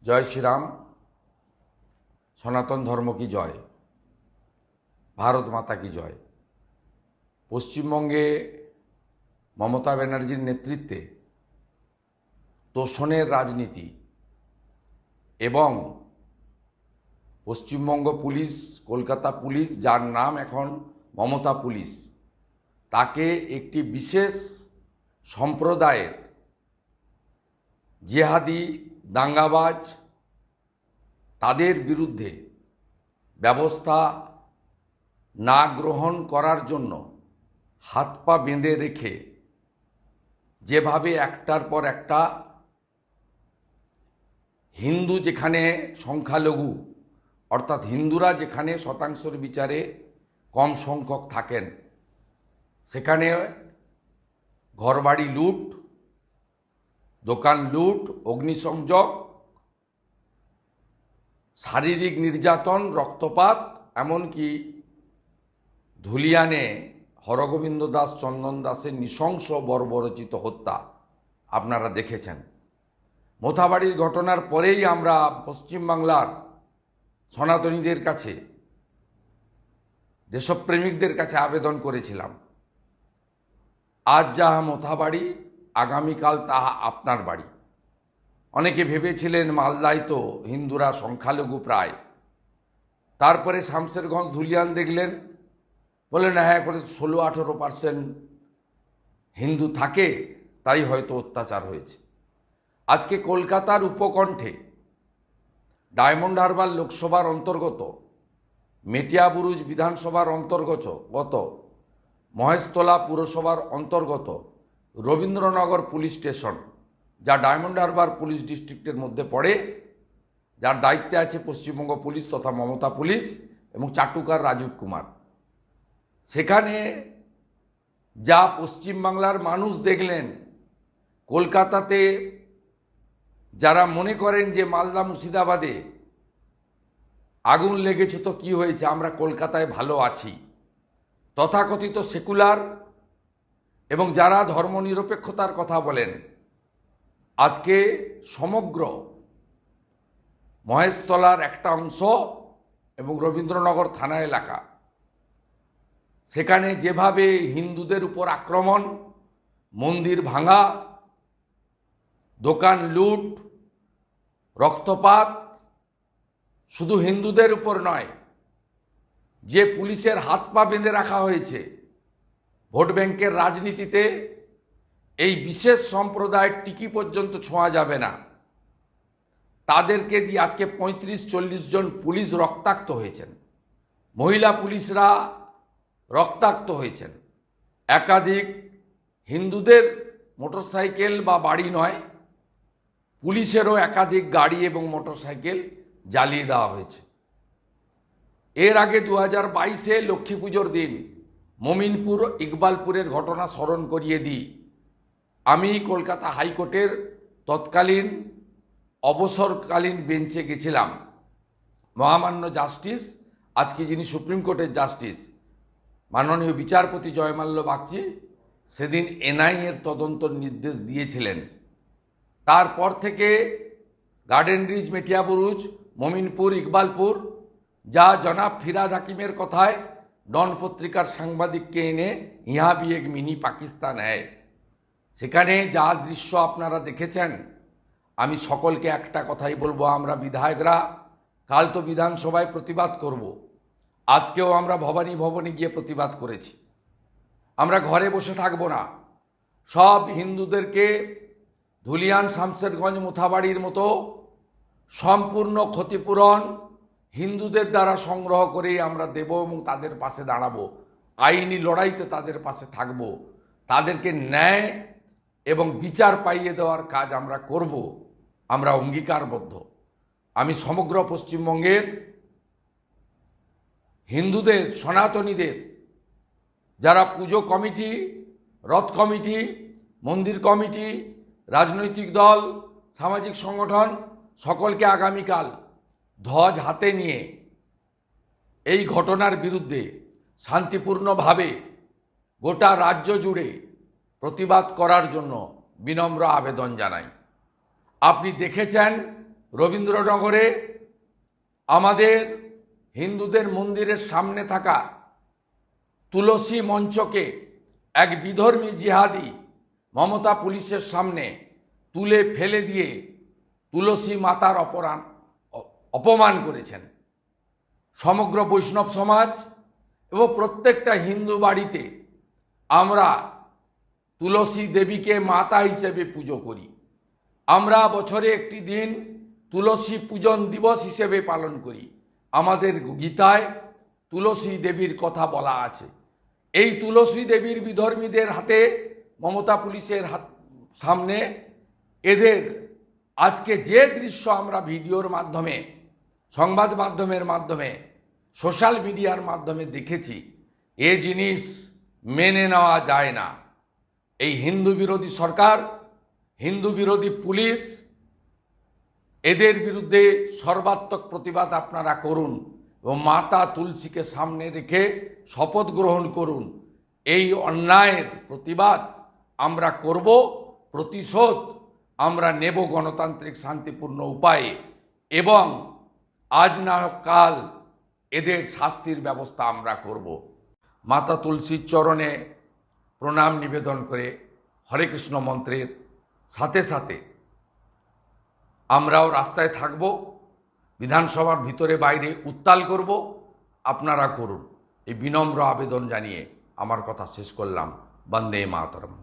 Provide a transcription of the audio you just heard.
জয় শ্রীরাম। সনাতন ধর্ম কি জয়, ভারত মাতা কি জয়। পশ্চিমবঙ্গে মমতা ব্যানার্জির নেতৃত্বে তোষণের রাজনীতি এবং পশ্চিমবঙ্গ পুলিশ, কলকাতা পুলিশ, যার নাম এখন মমতা পুলিশ, তাকে একটি বিশেষ সম্প্রদায়ের জিহাদি দাঙ্গাবাজ তাদের বিরুদ্ধে ব্যবস্থা না গ্রহণ করার জন্য হাত পা বেঁধে রেখে যেভাবে একটার পর একটা হিন্দু যেখানে সংখ্যালঘু অর্থাৎ হিন্দুরা যেখানে শতাংশের বিচারে কম সংখ্যক থাকেন, সেখানে ঘরবাড়ি লুট, দোকান লুট, অগ্নিসংযোগ, শারীরিক নির্যাতন, রক্তপাত, এমনকি ধুলিয়ানে হরগোবিন্দ দাস, চন্দন দাসের নৃশংস বর্বরচিত হত্যা আপনারা দেখেছেন। মোথাবাড়ির ঘটনার পরেই আমরা পশ্চিমবাংলার সনাতনীদের কাছে, দেশপ্রেমিকদের কাছে আবেদন করেছিলাম, আজ যাহা মোথাবাড়ি, আগামীকাল তাহা আপনার বাড়ি। অনেকে ভেবেছিলেন মালদায় তো হিন্দুরা সংখ্যালঘু প্রায়, তারপরে শামশেরগঞ্জ, ধুলিয়ান দেখলেন, বললেন হ্যাঁ করে 16-18% হিন্দু থাকে, তাই হয়তো অত্যাচার হয়েছে। আজকে কলকাতার উপকণ্ঠে ডায়মন্ড হারবার লোকসভার অন্তর্গত, মেটিয়াবুরুজ বিধানসভার অন্তর্গত, মহেশতলা পুরসভার অন্তর্গত রবীন্দ্রনগর পুলিশ স্টেশন, যা ডায়মন্ড হারবার পুলিশ ডিস্ট্রিক্টের মধ্যে পড়ে, যার দায়িত্বে আছে পশ্চিমবঙ্গ পুলিশ তথা মমতা পুলিশ এবং চাটুকার রাজীব কুমার, সেখানে যা পশ্চিমবাংলার মানুষ দেখলেন, কলকাতাতে যারা মনে করেন যে মালদা মুর্শিদাবাদে আগুন লেগেছে তো কি হয়েছে, আমরা কলকাতায় ভালো আছি, তথাকথিত সেকুলার এবং যারা ধর্মনিরপেক্ষতার কথা বলেন, আজকে সমগ্র মহেশতলার একটা অংশ এবং রবীন্দ্রনগর থানা এলাকা, সেখানে যেভাবে হিন্দুদের উপর আক্রমণ, মন্দির ভাঙা, দোকান লুট, রক্তপাত, শুধু হিন্দুদের উপর নয়, যে পুলিশের হাত পা বেঁধে রাখা হয়েছে ভোট ব্যাংকের রাজনীতিতে, এই বিশেষ সম্প্রদায়ের টিকি পর্যন্ত ছোঁয়া যাবে না, তাদেরকে দিয়ে আজকে 35-40 জন পুলিশ রক্তাক্ত হয়েছেন, মহিলা পুলিশরা রক্তাক্ত হয়েছেন, একাধিক হিন্দুদের মোটরসাইকেল বা বাড়ি নয়, পুলিশেরও একাধিক গাড়ি এবং মোটরসাইকেল জ্বালিয়ে দেওয়া হয়েছে। এর আগে 2022-এ লক্ষ্মী পুজোর দিন মমিনপুর, ইকবালপুরের ঘটনা স্মরণ করিয়ে দিই। আমি কলকাতা হাইকোর্টের তৎকালীন অবসরকালীন বেঞ্চে গেছিলাম। মহামান্য জাস্টিস, আজকে যিনি সুপ্রিম কোর্টের জাস্টিস, মাননীয় বিচারপতি জয়মাল্য বাগচি, সেদিন এনআইএর তদন্তর নির্দেশ দিয়েছিলেন। তারপর থেকে গার্ডেন রিচ, মেটিয়াবুরুজ, মমিনপুর, ইকবালপুর, যা জনাব ফিরাদ হাকিমের কথায় ডন পত্রিকার সাংবাদিককে এনে ইহা ভি এক মিনি পাকিস্তান হ্যায়, সেখানে যা দৃশ্য আপনারা দেখেছেন, আমি সকলকে একটা কথাই বলবো, আমরা বিধায়করা কাল তো বিধানসভায় প্রতিবাদ করব, আজকেও আমরা ভবানী গিয়ে প্রতিবাদ করেছি। আমরা ঘরে বসে থাকব না, সব হিন্দুদেরকে ধুলিয়ান, শামশেরগঞ্জ, মোথাবাড়ির মতো সম্পূর্ণ ক্ষতিপূরণ হিন্দুদের দ্বারা সংগ্রহ করেই আমরা দেব এবং তাদের পাশে দাঁড়াবো, আইনি লড়াইতে তাদের পাশে থাকব, তাদেরকে ন্যায় এবং বিচার পাইয়ে দেওয়ার কাজ আমরা করব, আমরা অঙ্গীকারবদ্ধ। আমি সমগ্র পশ্চিমবঙ্গের হিন্দুদের, সনাতনীদের, যারা পুজো কমিটি, রথ কমিটি, মন্দির কমিটি, রাজনৈতিক দল, সামাজিক সংগঠন, সকলকে আগামীকাল ধ্বজ হাতে নিয়ে এই ঘটনার বিরুদ্ধে শান্তিপূর্ণভাবে গোটা রাজ্য জুড়ে প্রতিবাদ করার জন্য বিনম্র আবেদন জানাই। আপনি দেখেছেন রবীন্দ্রনগরে আমাদের হিন্দুদের মন্দিরের সামনে থাকা তুলসী মঞ্চকে এক বিধর্মী জিহাদি মমতা পুলিশের সামনে তুলে ফেলে দিয়ে তুলসী মাতার অপমান করেছেন। সমগ্র বৈষ্ণব সমাজ এবং প্রত্যেকটা হিন্দু বাড়িতে আমরা তুলসী দেবীকে মাতা হিসেবে পুজো করি। আমরা বছরে একটি দিন তুলসী পূজন দিবস হিসেবে পালন করি। আমাদের গীতায় তুলসী দেবীর কথা বলা আছে। এই তুলসী দেবীর বিধর্মীদের হাতে মমতা পুলিশের সামনে এদের আজকে যে দৃশ্য আমরা ভিডিওর মাধ্যমে, সংবাদ মাধ্যমের মাধ্যমে, সোশ্যাল মিডিয়ার মাধ্যমে দেখেছি, এ জিনিস মেনে নেওয়া যায় না। এই হিন্দু বিরোধী সরকার, হিন্দু বিরোধী পুলিশ, এদের বিরুদ্ধে সর্বাত্মক প্রতিবাদ আপনারা করুন এবং মাতা তুলসীকে সামনে রেখে শপথ গ্রহণ করুন। এই অন্যায়ের প্রতিবাদ আমরা করব, প্রতিশোধ আমরা নেব গণতান্ত্রিক শান্তিপূর্ণ উপায়ে, এবং আজ না হোক কাল এদের শাস্তির ব্যবস্থা আমরা করব। মাতা তুলসীর চরণে প্রণাম নিবেদন করে হরে কৃষ্ণ মন্ত্রের সাথে সাথে আমরাও রাস্তায় থাকব, বিধানসভার ভিতরে বাইরে উত্তাল করব। আপনারা করুন। এই বিনম্র আবেদন জানিয়ে আমার কথা শেষ করলাম। বন্দে মাতরম।